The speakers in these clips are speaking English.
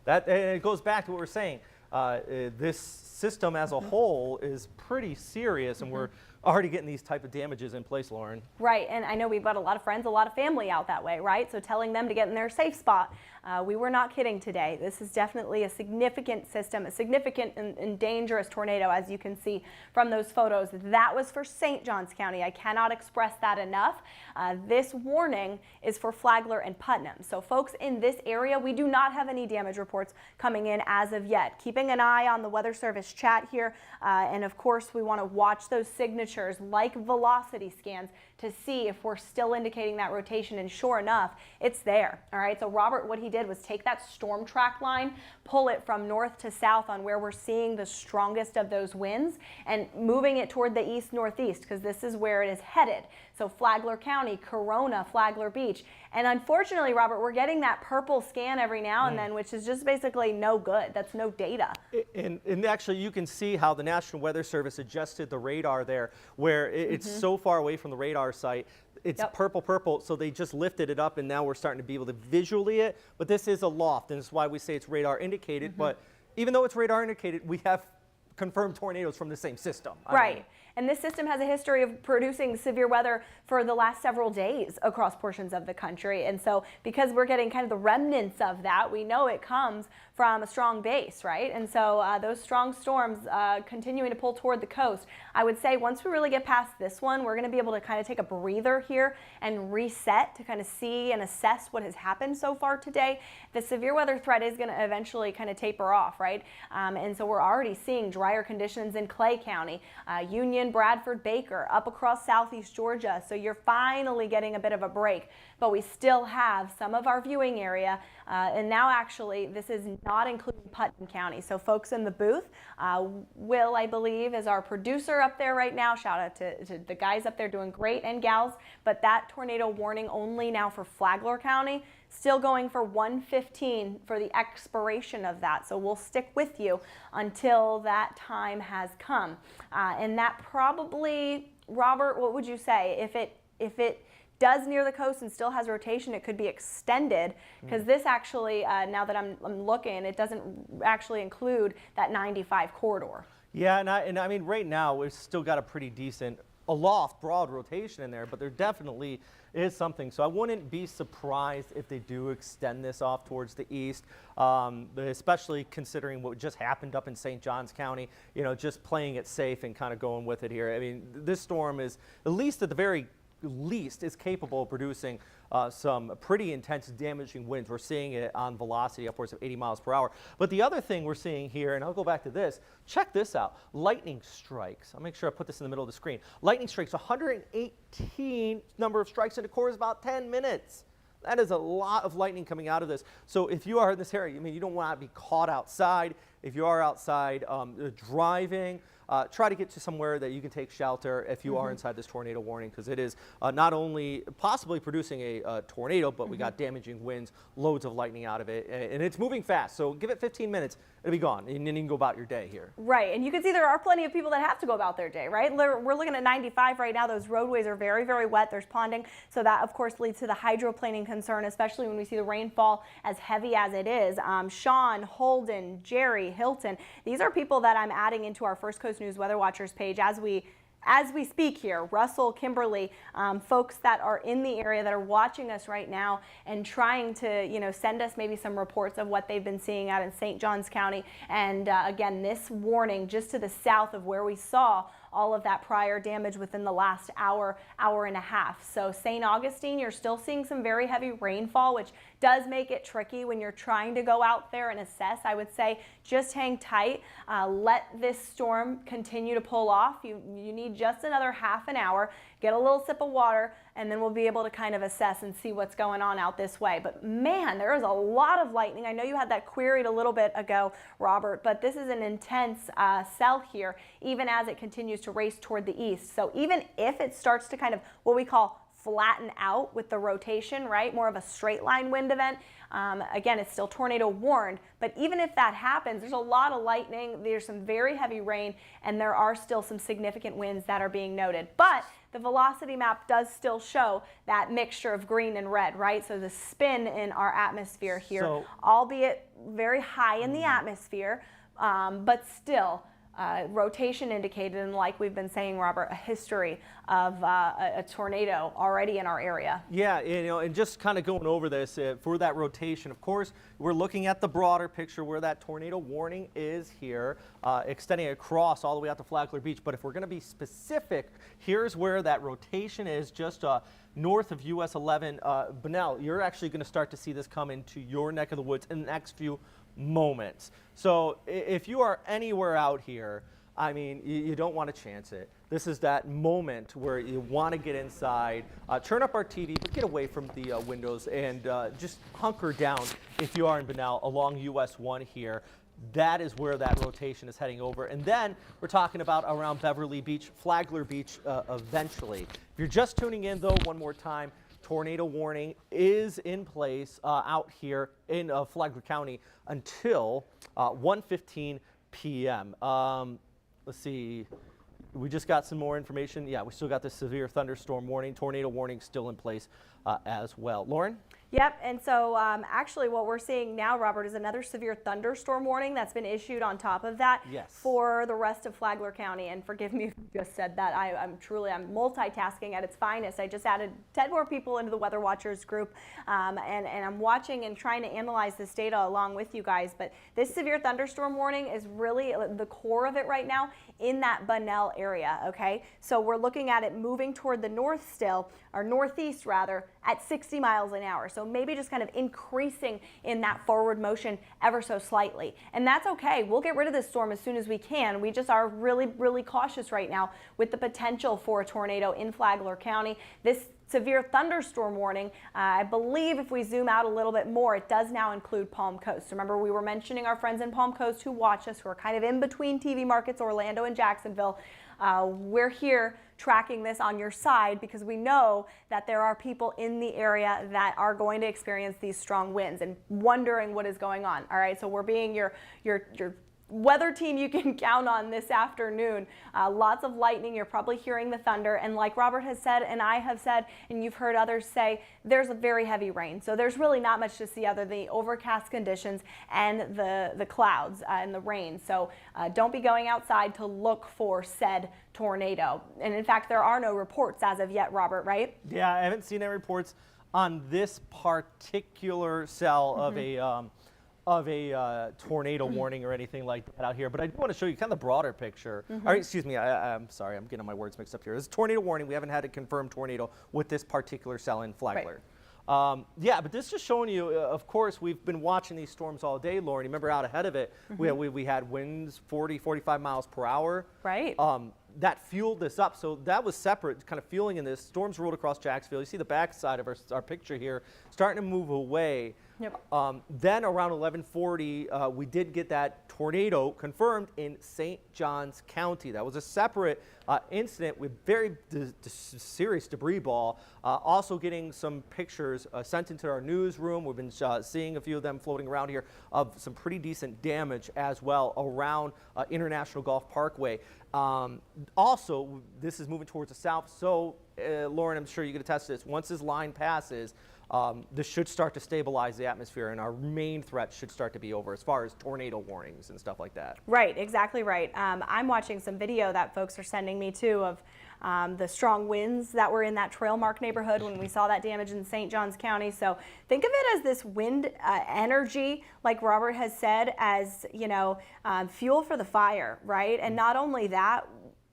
and it goes back to what we're saying. This system as a whole is pretty serious, and we're already getting these type of damages in place, Lauren. Right, and I know we've got a lot of friends, a lot of family out that way, right? So telling them to get in their safe spot, we were not kidding today. This is definitely a significant system, a significant and dangerous tornado, as you can see from those photos. That was for St. Johns County. I cannot express that enough. This warning is for Flagler and Putnam. So folks in this area, we do not have any damage reports coming in as of yet. Keeping an eye on the Weather Service chat here, and of course we want to watch those signatures like velocity scans to see if we're still indicating that rotation, and sure enough, it's there. All right, so Robert, what he did was take that storm track line, pull it from north to south on where we're seeing the strongest of those winds, and moving it toward the east-northeast, because this is where it is headed. So Flagler County, Corona, Flagler Beach, and unfortunately, Robert, we're getting that purple scan every now and then, which is just basically no good. That's no data. And actually, you can see how the National Weather Service adjusted the radar there, where it's so far away from the radar site. It's purple, so they just lifted it up, and now we're starting to be able to visually it. But this is a loft, and that's why we say it's radar indicated. But even though it's radar indicated, we have confirmed tornadoes from the same system. Right. And this system has a history of producing severe weather for the last several days across portions of the country. And so because we're getting kind of the remnants of that, we know it comes from a strong base, right? And so those strong storms continuing to pull toward the coast. I would say once we really get past this one, we're going to be able to kind of take a breather here and reset to kind of see and assess what has happened so far today. The severe weather threat is going to eventually kind of taper off, right? And so we're already seeing drier conditions in Clay County, Union, Bradford, Baker, up across southeast Georgia. So you're finally getting a bit of a break, but we still have some of our viewing area. And now actually this is not including Putnam County. So folks in the booth, Will, I believe, is our producer up there right now. Shout out to the guys up there doing great, and gals. But that tornado warning only now for Flagler County, still going for 1:15 for the expiration of that. So we'll stick with you until that time has come. And that probably, Robert, what would you say? If it does near the coast and still has rotation, it could be extended, because this actually, now that I'm looking, it doesn't actually include that 95 corridor. Yeah, and I mean, right now we've still got a pretty decent aloft broad rotation in there, but there definitely is something. So I wouldn't be surprised if they do extend this off towards the east, especially considering what just happened up in St. Johns County, you know, just playing it safe and kind of going with it here. I mean, this storm is, at least at the very least, is capable of producing some pretty intense damaging winds. We're seeing it on velocity upwards of 80 miles per hour. But the other thing we're seeing here, and I'll go back to this, check this out, lightning strikes. I'll make sure I put this in the middle of the screen. Lightning strikes, 118 number of strikes in the core is about 10 minutes. That is a lot of lightning coming out of this. So if you are in this area, I mean, you don't want to be caught outside. If you are outside driving, try to get to somewhere that you can take shelter if you are inside this tornado warning, because it is not only possibly producing a tornado, but we got damaging winds, loads of lightning out of it, and it's moving fast. So give it 15 minutes, it'll be gone, and then you can go about your day here. Right, and you can see there are plenty of people that have to go about their day, right? We're looking at 95 right now. Those roadways are very, very wet. There's ponding, so that of course leads to the hydroplaning concern, especially when we see the rainfall as heavy as it is. Sean, Holden, Jerry, Hilton, these are people that I'm adding into our First Coast News Weather Watchers page as we speak here. Russell, Kimberly, folks that are in the area that are watching us right now and trying to, you know, send us maybe some reports of what they've been seeing out in St. Johns County. And again, this warning just to the south of where we saw all of that prior damage within the last hour and a half. So St. Augustine, you're still seeing some very heavy rainfall, which does make it tricky when you're trying to go out there and assess. I would say just hang tight. Let this storm continue to pull off. You need just another half an hour. Get a little sip of water, and then we'll be able to kind of assess and see what's going on out this way. But man, there is a lot of lightning. I know you had that queried a little bit ago, Robert, but this is an intense cell here, even as it continues to race toward the east. So even if it starts to kind of what we call flatten out with the rotation, right? More of a straight line wind event. Again, it's still tornado warned, but even if that happens, there's a lot of lightning, there's some very heavy rain, and there are still some significant winds that are being noted. But the velocity map does still show that mixture of green and red, right? So the spin in our atmosphere here, albeit very high in the atmosphere, but still rotation indicated, and like we've been saying, Robert, a history of a tornado already in our area. Yeah, and just kind of going over this for that rotation, of course, we're looking at the broader picture where that tornado warning is here, extending across all the way out to Flagler Beach. But if we're going to be specific, here's where that rotation is, just north of US 11. Bunnell, you're actually going to start to see this come into your neck of the woods in the next few moments. So if you are anywhere out here, I mean, you don't want to chance it. This is that moment where you want to get inside, turn up our TV, but get away from the windows and just hunker down if you are in Bunnell along US 1 here. That is where that rotation is heading over. And then we're talking about around Beverly Beach, Flagler Beach eventually. If you're just tuning in, though, one more time, tornado warning is in place out here in Flagler County until 1:15 p.m. Let's see. We just got some more information. Yeah, we still got the severe thunderstorm warning, tornado warning still in place as well. Lauren? Yep, and so actually what we're seeing now, Robert, is another severe thunderstorm warning that's been issued on top of that for the rest of Flagler County. And forgive me if you just said that. I'm multitasking at its finest. I just added 10 more people into the Weather Watchers group, and I'm watching and trying to analyze this data along with you guys. But this severe thunderstorm warning is really the core of it right now in that Bunnell area, okay? So we're looking at it moving toward the north still, or northeast rather, at 60 miles an hour. So maybe just kind of increasing in that forward motion ever so slightly. And that's okay. We'll get rid of this storm as soon as we can. We just are really, really cautious right now with the potential for a tornado in Flagler County. This severe thunderstorm warning, I believe if we zoom out a little bit more, it does now include Palm Coast. Remember, we were mentioning our friends in Palm Coast who watch us, who are kind of in between TV markets, Orlando and Jacksonville. We're here tracking this on your side because we know that there are people in the area that are going to experience these strong winds and wondering what is going on. All right, so we're being your weather team you can count on this afternoon. Lots of lightning. You're probably hearing the thunder. And like Robert has said, and I have said, and you've heard others say, there's a very heavy rain. So there's really not much to see other than the overcast conditions and the clouds and the rain. So don't be going outside to look for said tornado. And in fact, there are no reports as of yet, Robert, right? Yeah, I haven't seen any reports on this particular cell of a tornado warning or anything like that out here, but I do want to show you kind of the broader picture. Or, excuse me, I'm sorry, I'm getting my words mixed up here. This is tornado warning. We haven't had a confirmed tornado with this particular cell in Flagler. Right. Yeah, but this is just showing you, of course, we've been watching these storms all day, Lauren. You remember out ahead of it, we had winds 40, 45 miles per hour. Right. That fueled this up. So that was separate, kind of fueling in this. Storms rolled across Jacksonville. You see the backside of our picture here starting to move away. Yep. Then around 11:40, we did get that tornado confirmed in St. Johns County. That was a separate incident with very serious debris ball. Also getting some pictures sent into our newsroom. We've been seeing a few of them floating around here of some pretty decent damage as well around International Golf Parkway. Also, this is moving towards the south. So, Lauren, I'm sure you can attest to this. Once this line passes, this should start to stabilize the atmosphere, and our main threat should start to be over as far as tornado warnings and stuff like that. Right, exactly right. I'm watching some video that folks are sending me too of the strong winds that were in that Trailmark neighborhood when we saw that damage in St. Johns County. So think of it as this wind energy, like Robert has said, as fuel for the fire, right? And not only that,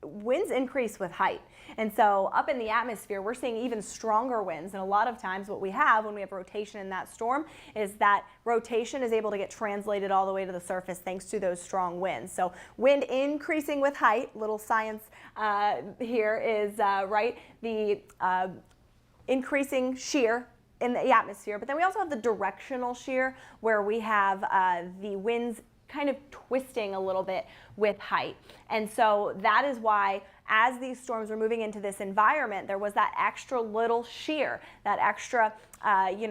winds increase with height. And so up in the atmosphere, we're seeing even stronger winds. And a lot of times what we have when we have rotation in that storm is that rotation is able to get translated all the way to the surface thanks to those strong winds. So wind increasing with height, little science here is, right, the increasing shear in the atmosphere. But then we also have the directional shear where we have the winds kind of twisting a little bit with height. And so that is why as these storms were moving into this environment, there was that extra little shear, that extra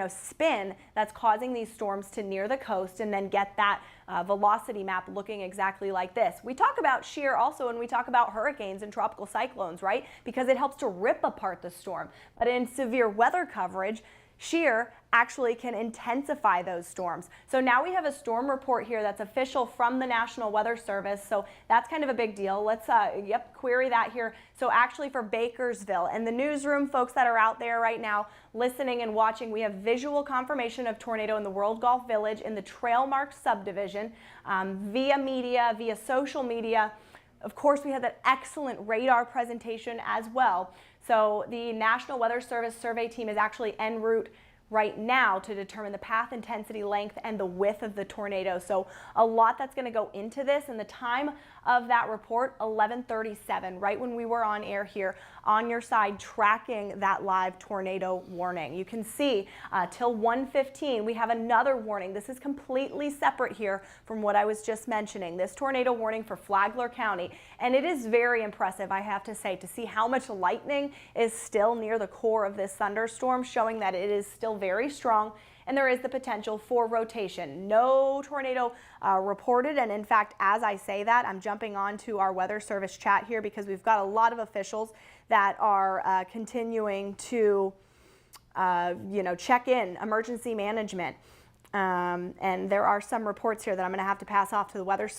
spin that's causing these storms to near the coast and then get that velocity map looking exactly like this. We talk about shear also when we talk about hurricanes and tropical cyclones, right? Because it helps to rip apart the storm. But in severe weather coverage, shear actually can intensify those storms. So now we have a storm report here that's official from the National Weather Service. So that's kind of a big deal. Let's query that here. So actually for Bakersville and the newsroom, folks that are out there right now listening and watching, we have visual confirmation of tornado in the World Golf Village in the Trailmark subdivision via media, via social media. Of course, we had that excellent radar presentation as well. So the National Weather Service survey team is actually en route right now to determine the path, intensity, length, and the width of the tornado. So a lot that's going to go into this, and the time of that report, 11:37, right when we were on air here on your side tracking that live tornado warning. You can see till 1:15 we have another warning. This is completely separate here from what I was just mentioning. This tornado warning for Flagler County, and it is very impressive, I have to say, to see how much lightning is still near the core of this thunderstorm, showing that it is still very strong, and there is the potential for rotation. No tornado reported, and in fact, as I say that, I'm jumping on to our Weather Service chat here because we've got a lot of officials that are continuing to check in emergency management. And there are some reports here that I'm going to have to pass off to the Weather